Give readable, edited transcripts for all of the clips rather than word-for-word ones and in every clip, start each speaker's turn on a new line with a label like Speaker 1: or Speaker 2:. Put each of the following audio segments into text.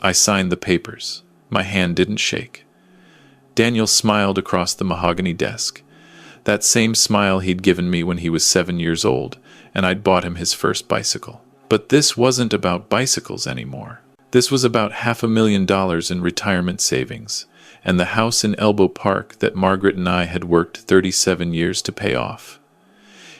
Speaker 1: I signed the papers. My hand didn't shake. Daniel smiled across the mahogany desk. That same smile he'd given me when he was 7 years old, and I'd bought him his first bicycle. But this wasn't about bicycles anymore. This was about $500,000 in retirement savings, and the house in Elbow Park that Margaret and I had worked 37 years to pay off.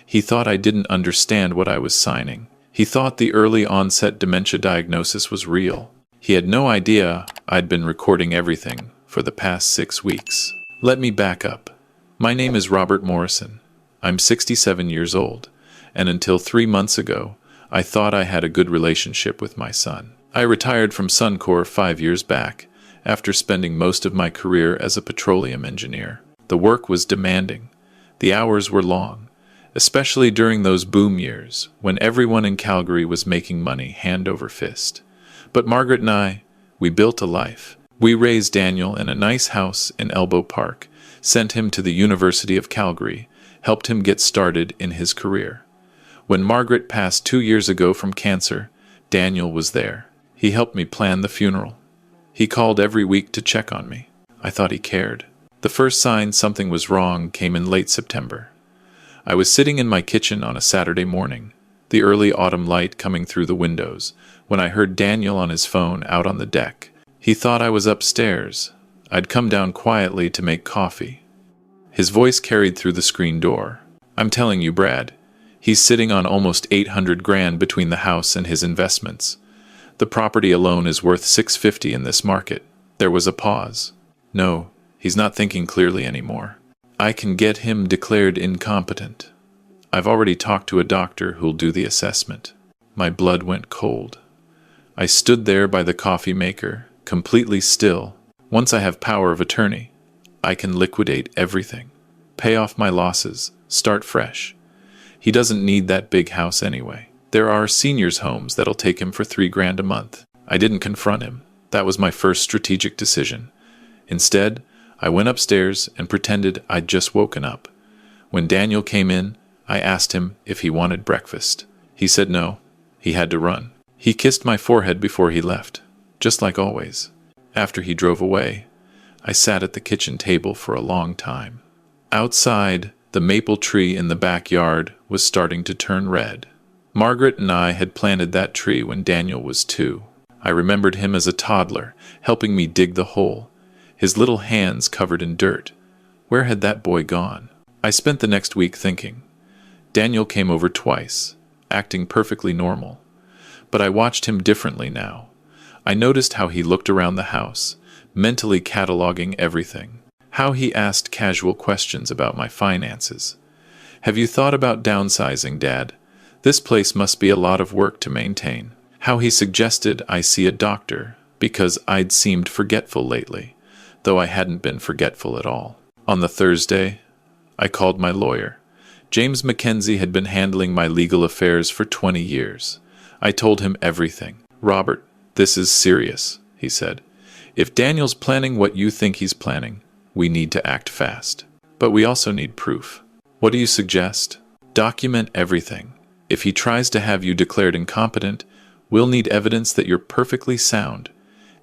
Speaker 1: He thought I didn't understand what I was signing. He thought the early onset dementia diagnosis was real. He had no idea I'd been recording everything for the past 6 weeks. Let me back up. My name is Robert Morrison. I'm 67 years old, and until 3 months ago, I thought I had a good relationship with my son. I retired from Suncor 5 years back, after spending most of my career as a petroleum engineer. The work was demanding. The hours were long, especially during those boom years, when everyone in Calgary was making money hand over fist. But Margaret and I, we built a life. We raised Daniel in a nice house in Elbow Park, sent him to the University of Calgary, helped him get started in his career. When Margaret passed 2 years ago from cancer, Daniel was there. He helped me plan the funeral. He called every week to check on me. I thought he cared. The first sign something was wrong came in late September. I was sitting in my kitchen on a Saturday morning, the early autumn light coming through the windows, when I heard Daniel on his phone out on the deck. He thought I was upstairs. I'd come down quietly to make coffee. His voice carried through the screen door. I'm telling you, Brad, he's sitting on almost $800,000 between the house and his investments. The property alone is worth $650 in this market. There was a pause. No, he's not thinking clearly anymore. I can get him declared incompetent. I've already talked to a doctor who'll do the assessment. My blood went cold. I stood there by the coffee maker, completely still. Once I have power of attorney, I can liquidate everything, pay off my losses, start fresh. He doesn't need that big house anyway. There are seniors' homes that'll take him for $3,000 a month. I didn't confront him. That was my first strategic decision. Instead, I went upstairs and pretended I'd just woken up. When Daniel came in, I asked him if he wanted breakfast. He said no. He had to run. He kissed my forehead before he left, just like always. After he drove away, I sat at the kitchen table for a long time. Outside, the maple tree in the backyard was starting to turn red. Margaret and I had planted that tree when Daniel was 2. I remembered him as a toddler, helping me dig the hole, his little hands covered in dirt. Where had that boy gone? I spent the next week thinking. Daniel came over twice, acting perfectly normal. But I watched him differently now. I noticed how he looked around the house, mentally cataloging everything. How he asked casual questions about my finances. Have you thought about downsizing, Dad? This place must be a lot of work to maintain. How he suggested I see a doctor, because I'd seemed forgetful lately, though I hadn't been forgetful at all. On the Thursday, I called my lawyer. James Mackenzie had been handling my legal affairs for 20 years. I told him everything. Robert, this is serious, he said. If Daniel's planning what you think he's planning, we need to act fast. But we also need proof. What do you suggest? Document everything. If he tries to have you declared incompetent, we'll need evidence that you're perfectly sound.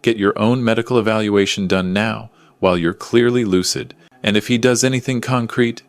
Speaker 1: Get your own medical evaluation done now, while you're clearly lucid. And if he does anything concrete,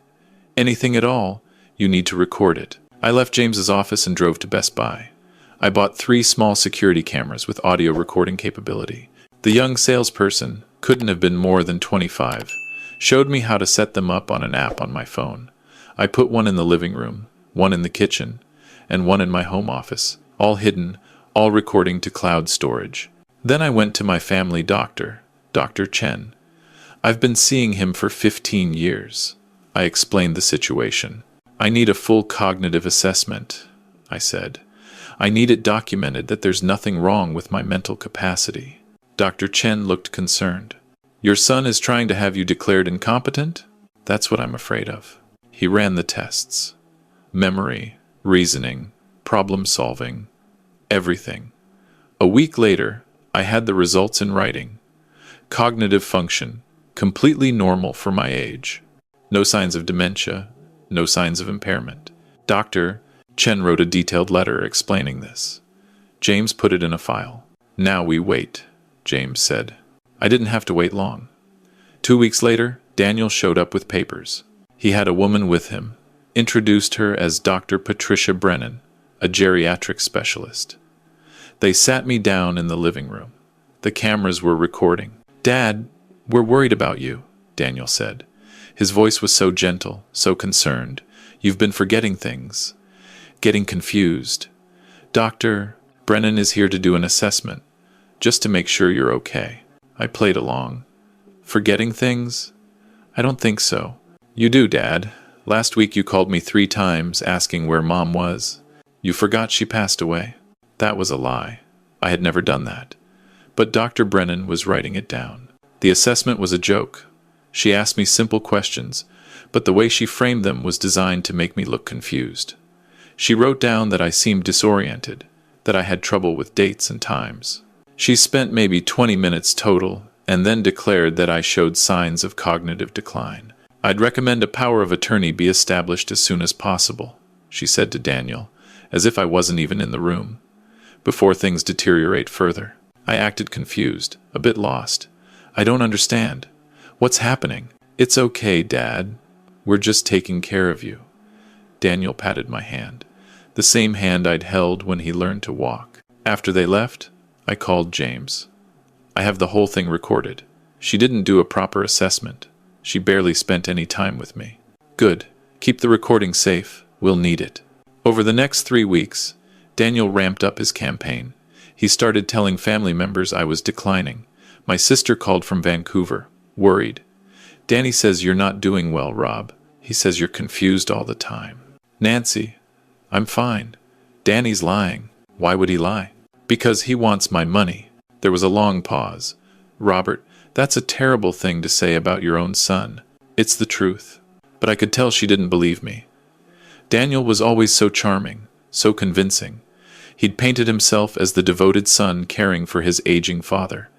Speaker 1: anything at all, you need to record it. I left James's office and drove to Best Buy. I bought 3 small security cameras with audio recording capability. The young salesperson, couldn't have been more than 25, showed me how to set them up on an app on my phone. I put one in the living room, one in the kitchen, and one in my home office, all hidden, all recording to cloud storage. Then I went to my family doctor, Dr. Chen. I've been seeing him for 15 years. I explained the situation. I need a full cognitive assessment, I said. I need it documented that there's nothing wrong with my mental capacity. Dr. Chen looked concerned. Your son is trying to have you declared incompetent? That's what I'm afraid of. He ran the tests. Memory, reasoning, problem-solving, everything. A week later, I had the results in writing. Cognitive function, completely normal for my age. No signs of dementia, no signs of impairment. Dr. Chen wrote a detailed letter explaining this. James put it in a file. Now we wait. James said. I didn't have to wait long. 2 weeks later, Daniel showed up with papers. He had a woman with him, introduced her as Dr. Patricia Brennan, a geriatric specialist. They sat me down in the living room. The cameras were recording. Dad, we're worried about you, Daniel said. His voice was so gentle, so concerned. You've been forgetting things, getting confused. Dr. Brennan is here to do an assessment, just to make sure you're okay. I played along. Forgetting things? I don't think so. You do, Dad. Last week you called me 3 times asking where Mom was. You forgot she passed away. That was a lie. I had never done that. But Dr. Brennan was writing it down. The assessment was a joke. She asked me simple questions, but the way she framed them was designed to make me look confused. She wrote down that I seemed disoriented, that I had trouble with dates and times. She spent maybe 20 minutes total, and then declared that I showed signs of cognitive decline. I'd recommend a power of attorney be established as soon as possible, she said to Daniel, as if I wasn't even in the room, before things deteriorate further. I acted confused, a bit lost. I don't understand. What's happening? It's okay, Dad. We're just taking care of you. Daniel patted my hand, the same hand I'd held when he learned to walk. After they left, I called James. I have the whole thing recorded. She didn't do a proper assessment. She barely spent any time with me. Good. Keep the recording safe. We'll need it. Over the next 3 weeks, Daniel ramped up his campaign. He started telling family members I was declining. My sister called from Vancouver, worried. Danny says you're not doing well, Rob. He says you're confused all the time. Nancy, I'm fine. Danny's lying. Why would he lie? Because he wants my money. There was a long pause. Robert, that's a terrible thing to say about your own son. It's the truth. But I could tell she didn't believe me. Daniel was always so charming, so convincing. He'd painted himself as the devoted son caring for his aging father.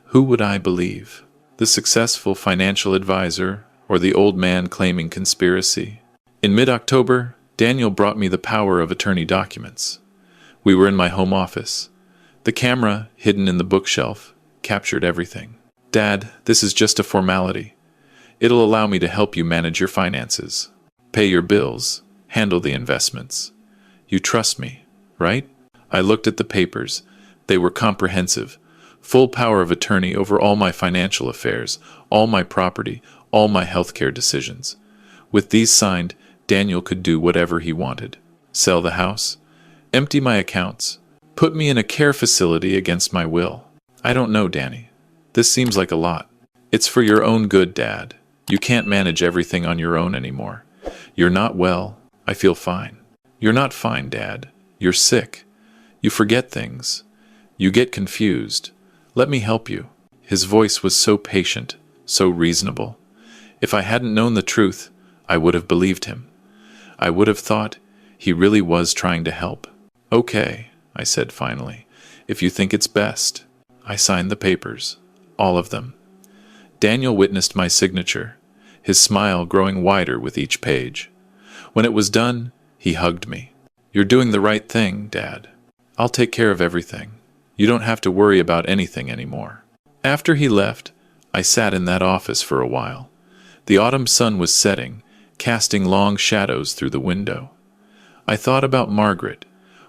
Speaker 1: Who would I believe? The successful financial advisor or the old man claiming conspiracy? In mid-October, Daniel brought me the power of attorney documents. We were in my home office. The camera, hidden in the bookshelf, captured everything. Dad, this is just a formality. It'll allow me to help you manage your finances, pay your bills, handle the investments. You trust me, right? I looked at the papers. They were comprehensive. Full power of attorney over all my financial affairs, all my property, all my healthcare decisions. With these signed, Daniel could do whatever he wanted. Sell the house, empty my accounts, put me in a care facility against my will. I don't know, Danny. This seems like a lot. It's for your own good, Dad. You can't manage everything on your own anymore. You're not well. I feel fine. You're not fine, Dad. You're sick. You forget things. You get confused. Let me help you. His voice was so patient, so reasonable. If I hadn't known the truth, I would have believed him. I would have thought he really was trying to help. Okay, I said finally, if you think it's best. I signed the papers, all of them. Daniel witnessed my signature, his smile growing wider with each page. When it was done, he hugged me. You're doing the right thing, Dad. I'll take care of everything. You don't have to worry about anything anymore. After he left, I sat in that office for a while. The autumn sun was setting, casting long shadows through the window. I thought about Margaret.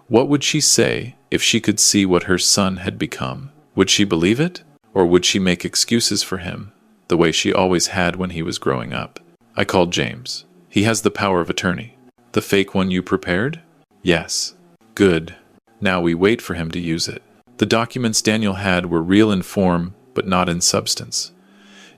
Speaker 1: What would she say if she could see what her son had become? Would she believe it? Or would she make excuses for him, the way she always had when he was growing up? I called James. He has the power of attorney. The fake one you prepared? Yes. Good. Now we wait for him to use it. The documents Daniel had were real in form, but not in substance.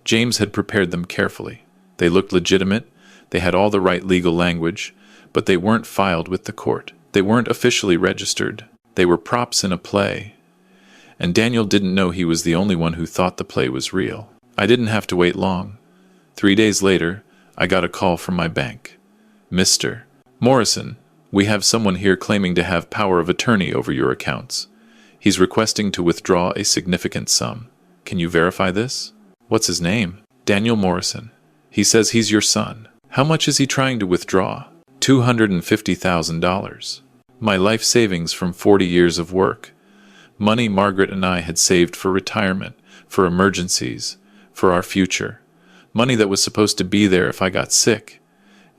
Speaker 1: James had prepared them carefully. They looked legitimate, they had all the right legal language, but they weren't filed with the court. They weren't officially registered. They were props in a play. And Daniel didn't know he was the only one who thought the play was real. I didn't have to wait long. 3 days later, I got a call from my bank. Mr. Morrison, we have someone here claiming to have power of attorney over your accounts. He's requesting to withdraw a significant sum. Can you verify this? What's his name? Daniel Morrison. He says he's your son. How much is he trying to withdraw? $250,000. My life savings from 40 years of work. Money Margaret and I had saved for retirement, for emergencies, for our future. Money that was supposed to be there if I got sick,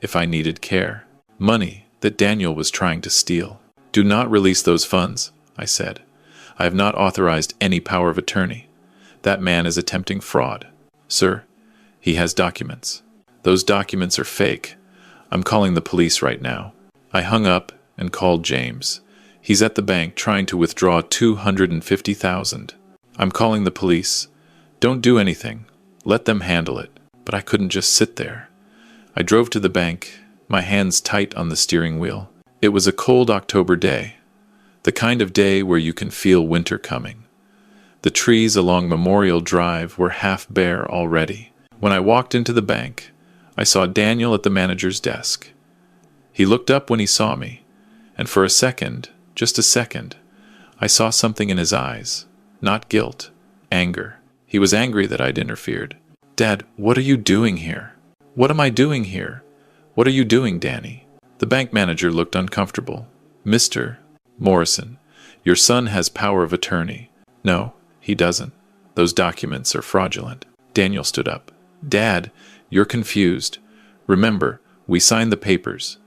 Speaker 1: if I needed care. Money that Daniel was trying to steal. Do not release those funds, I said. I have not authorized any power of attorney. That man is attempting fraud. Sir, he has documents. Those documents are fake. I'm calling the police right now. I hung up and called James. He's at the bank trying to withdraw $250,000. I'm calling the police. Don't do anything. Let them handle it. But I couldn't just sit there. I drove to the bank, my hands tight on the steering wheel. It was a cold October day, the kind of day where you can feel winter coming. The trees along Memorial Drive were half bare already. When I walked into the bank, I saw Daniel at the manager's desk. He looked up when he saw me, and for a second, just a second, I saw something in his eyes. Not guilt, anger. He was angry that I'd interfered. Dad, what are you doing here? What am I doing here? What are you doing, Danny? The bank manager looked uncomfortable. Mr. Morrison, your son has power of attorney. No, he doesn't. Those documents are fraudulent. Daniel stood up. Dad, you're confused. Remember, we signed the papers.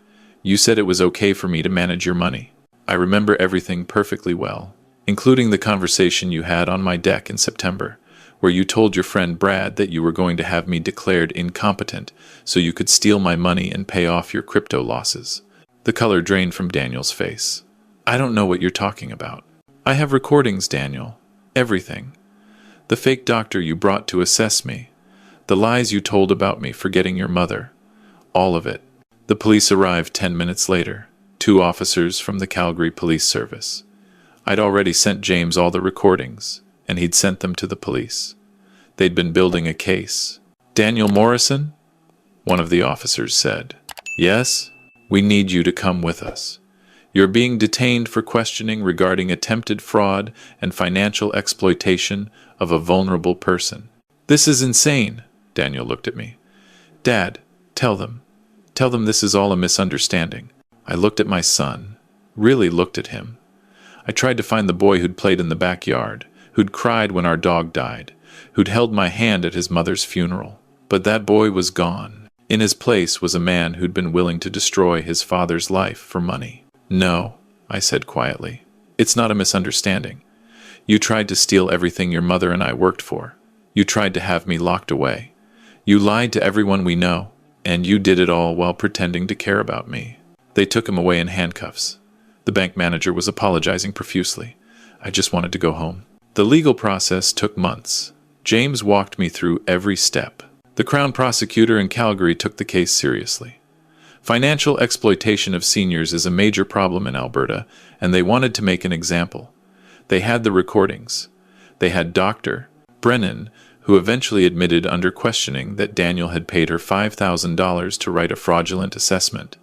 Speaker 1: You said it was okay for me to manage your money. I remember everything perfectly well, including the conversation you had on my deck in September, where you told your friend Brad that you were going to have me declared incompetent so you could steal my money and pay off your crypto losses. The color drained from Daniel's face. I don't know what you're talking about. I have recordings, Daniel. Everything. The fake doctor you brought to assess me. The lies you told about me forgetting your mother. All of it. The police arrived 10 minutes later. 2 officers from the Calgary Police Service. I'd already sent James all the recordings, and he'd sent them to the police. They'd been building a case. Daniel Morrison? One of the officers said. Yes, we need you to come with us. You're being detained for questioning regarding attempted fraud and financial exploitation of a vulnerable person. This is insane, Daniel looked at me. Dad, tell them this is all a misunderstanding. I looked at my son, really looked at him. I tried to find the boy who'd played in the backyard, who'd cried when our dog died, who'd held my hand at his mother's funeral. But that boy was gone. In his place was a man who'd been willing to destroy his father's life for money. No, I said quietly. It's not a misunderstanding. You tried to steal everything your mother and I worked for. You tried to have me locked away. You lied to everyone we know, and you did it all while pretending to care about me. They took him away in handcuffs. The bank manager was apologizing profusely. I just wanted to go home. The legal process took months. James walked me through every step. The Crown prosecutor in Calgary took the case seriously. Financial exploitation of seniors is a major problem in Alberta, and they wanted to make an example. They had the recordings. They had Dr. Brennan, who eventually admitted under questioning that Daniel had paid her $5,000 to write a fraudulent assessment.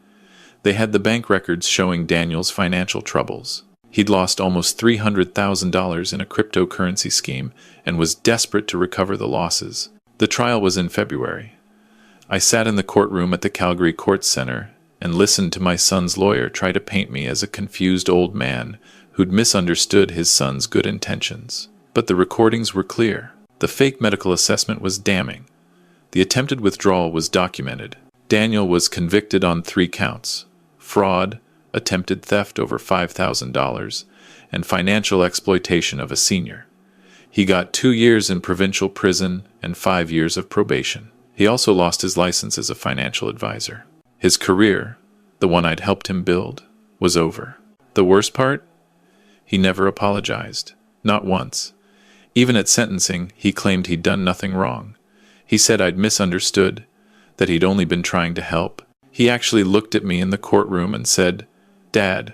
Speaker 1: They had the bank records showing Daniel's financial troubles. He'd lost almost $300,000 in a cryptocurrency scheme and was desperate to recover the losses. The trial was in February. I sat in the courtroom at the Calgary Court Center and listened to my son's lawyer try to paint me as a confused old man who'd misunderstood his son's good intentions. But the recordings were clear. The fake medical assessment was damning. The attempted withdrawal was documented. Daniel was convicted on 3 counts: fraud, attempted theft over $5,000, and financial exploitation of a senior. He got 2 years in provincial prison and 5 years of probation. He also lost his license as a financial advisor. His career, the one I'd helped him build, was over. The worst part? He never apologized. Not once. Even at sentencing, he claimed he'd done nothing wrong. He said I'd misunderstood, that he'd only been trying to help. He actually looked at me in the courtroom and said, Dad,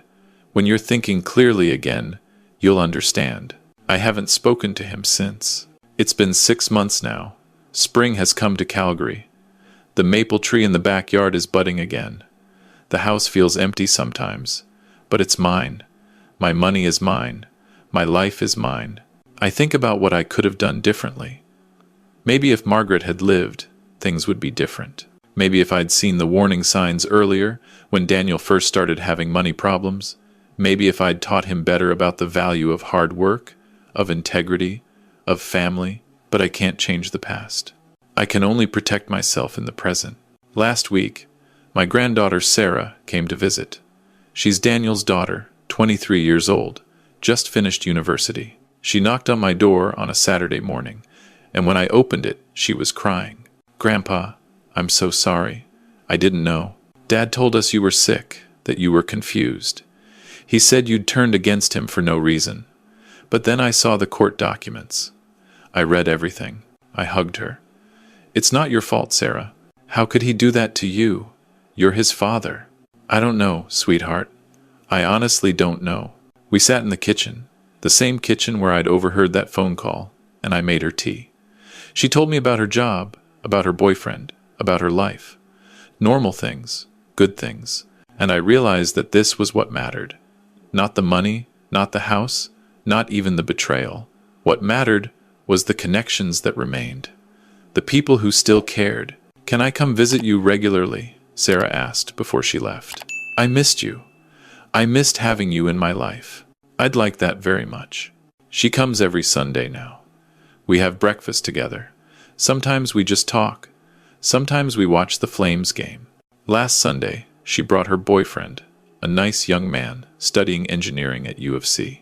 Speaker 1: when you're thinking clearly again, you'll understand. I haven't spoken to him since. It's been 6 months now. Spring has come to Calgary. The maple tree in the backyard is budding again. The house feels empty sometimes, but it's mine. My money is mine. My life is mine. I think about what I could have done differently. Maybe if Margaret had lived, things would be different. Maybe if I'd seen the warning signs earlier, when Daniel first started having money problems, Maybe if I'd taught him better about the value of hard work, of integrity, of family, but I can't change the past. I can only protect myself in the present. Last week, my granddaughter Sarah came to visit. She's Daniel's daughter, 23 years old, just finished university. She knocked on my door on a Saturday morning, and when I opened it, she was crying. "Grandpa, I'm so sorry. I didn't know. Dad told us you were sick, that you were confused. He said you'd turned against him for no reason. But then I saw the court documents. I read everything. I hugged her. It's not your fault, Sarah. How could he do that to you? You're his father." "I don't know, sweetheart. I honestly don't know." We sat in the kitchen, the same kitchen where I'd overheard that phone call, and I made her tea. She told me about her job, about her boyfriend, about her life. Normal things, good things. And I realized that this was what mattered. Not the money, not the house, not even the betrayal. What mattered was the connections that remained. The people who still cared. "Can I come visit you regularly?" Sarah asked before she left. "I missed you. I missed having you in my life. I'd like that very much." She comes every Sunday now. We have breakfast together. Sometimes we just talk. Sometimes we watch the Flames game. Last Sunday, she brought her boyfriend, a nice young man studying engineering at U of C.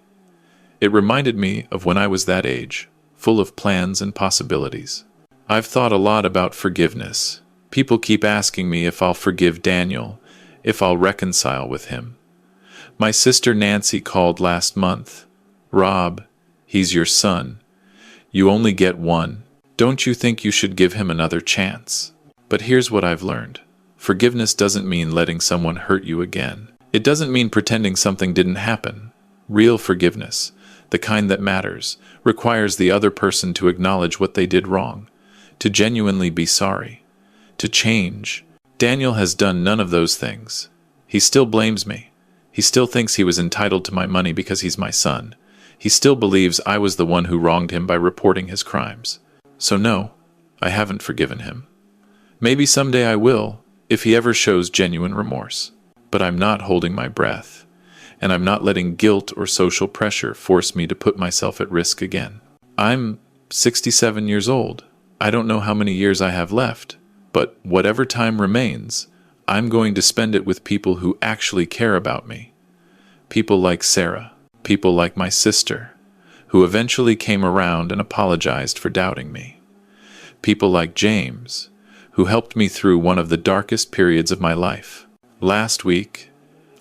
Speaker 1: It reminded me of when I was that age, full of plans and possibilities. I've thought a lot about forgiveness. People keep asking me if I'll forgive Daniel, if I'll reconcile with him. My sister Nancy called last month. "Rob, he's your son. You only get one. Don't you think you should give him another chance?" But here's what I've learned. Forgiveness doesn't mean letting someone hurt you again. It doesn't mean pretending something didn't happen. Real forgiveness, the kind that matters, requires the other person to acknowledge what they did wrong, to genuinely be sorry, to change. Daniel has done none of those things. He still blames me. He still thinks he was entitled to my money because he's my son. He still believes I was the one who wronged him by reporting his crimes. So no, I haven't forgiven him. Maybe someday I will, if he ever shows genuine remorse. But I'm not holding my breath, and I'm not letting guilt or social pressure force me to put myself at risk again. I'm 67 years old. I don't know how many years I have left, but whatever time remains, I'm going to spend it with people who actually care about me. People like Sarah, people like my sister, who eventually came around and apologized for doubting me. People like James, who helped me through one of the darkest periods of my life. Last week,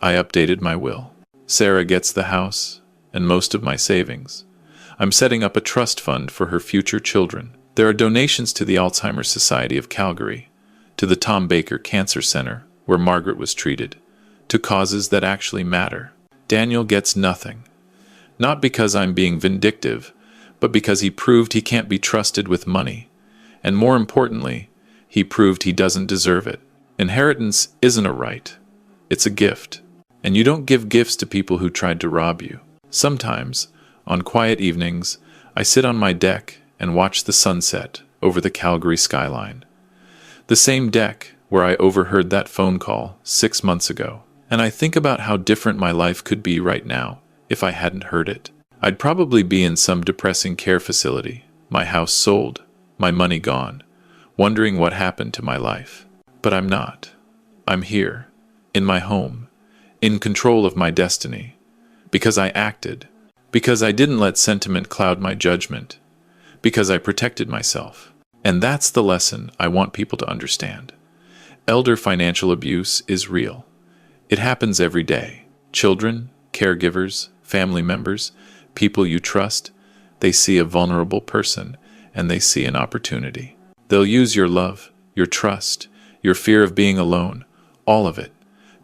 Speaker 1: I updated my will. Sarah gets the house and most of my savings. I'm setting up a trust fund for her future children. There are donations to the Alzheimer's Society of Calgary, to the Tom Baker Cancer Center, where Margaret was treated, to causes that actually matter. Daniel gets nothing. Not because I'm being vindictive, but because he proved he can't be trusted with money. And more importantly, he proved he doesn't deserve it. Inheritance isn't a right. It's a gift. And you don't give gifts to people who tried to rob you. Sometimes, on quiet evenings, I sit on my deck and watch the sunset over the Calgary skyline. The same deck where I overheard that phone call 6 months ago. And I think about how different my life could be right now if I hadn't heard it. I'd probably be in some depressing care facility, my house sold, my money gone, wondering what happened to my life. But I'm not. I'm here, in my home, in control of my destiny, because I acted, because I didn't let sentiment cloud my judgment, because I protected myself. And that's the lesson I want people to understand. Elder financial abuse is real. It happens every day. Children, caregivers, family members, people you trust, they see a vulnerable person and they see an opportunity. They'll use your love, your trust, your fear of being alone, all of it,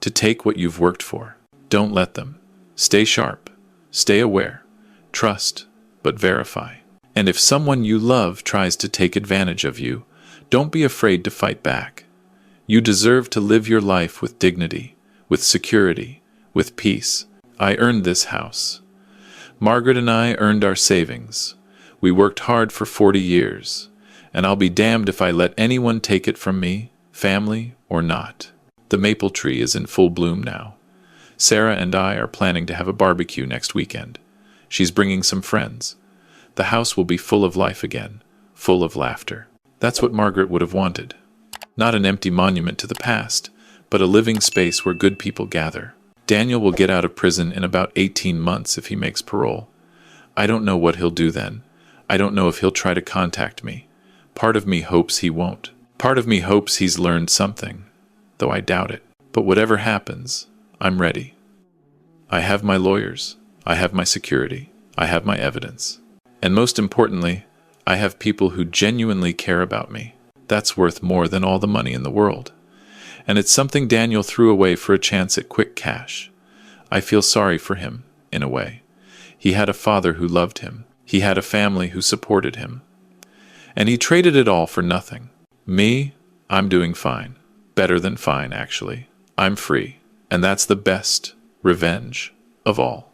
Speaker 1: to take what you've worked for. Don't let them. Stay sharp. Stay aware. Trust, but verify. And if someone you love tries to take advantage of you, don't be afraid to fight back. You deserve to live your life with dignity, with security, with peace. I earned this house. Margaret and I earned our savings. We worked hard for 40 years, and I'll be damned if I let anyone take it from me, family or not. The maple tree is in full bloom now. Sarah and I are planning to have a barbecue next weekend. She's bringing some friends. The house will be full of life again, full of laughter. That's what Margaret would have wanted. Not an empty monument to the past, but a living space where good people gather. Daniel will get out of prison in about 18 months if he makes parole. I don't know what he'll do then. I don't know if he'll try to contact me. Part of me hopes he won't. Part of me hopes he's learned something, though I doubt it. But whatever happens, I'm ready. I have my lawyers. I have my security. I have my evidence. And most importantly, I have people who genuinely care about me. That's worth more than all the money in the world. And it's something Daniel threw away for a chance at quick cash. I feel sorry for him, in a way. He had a father who loved him. He had a family who supported him. And he traded it all for nothing. Me, I'm doing fine. Better than fine, actually. I'm free. And that's the best revenge of all.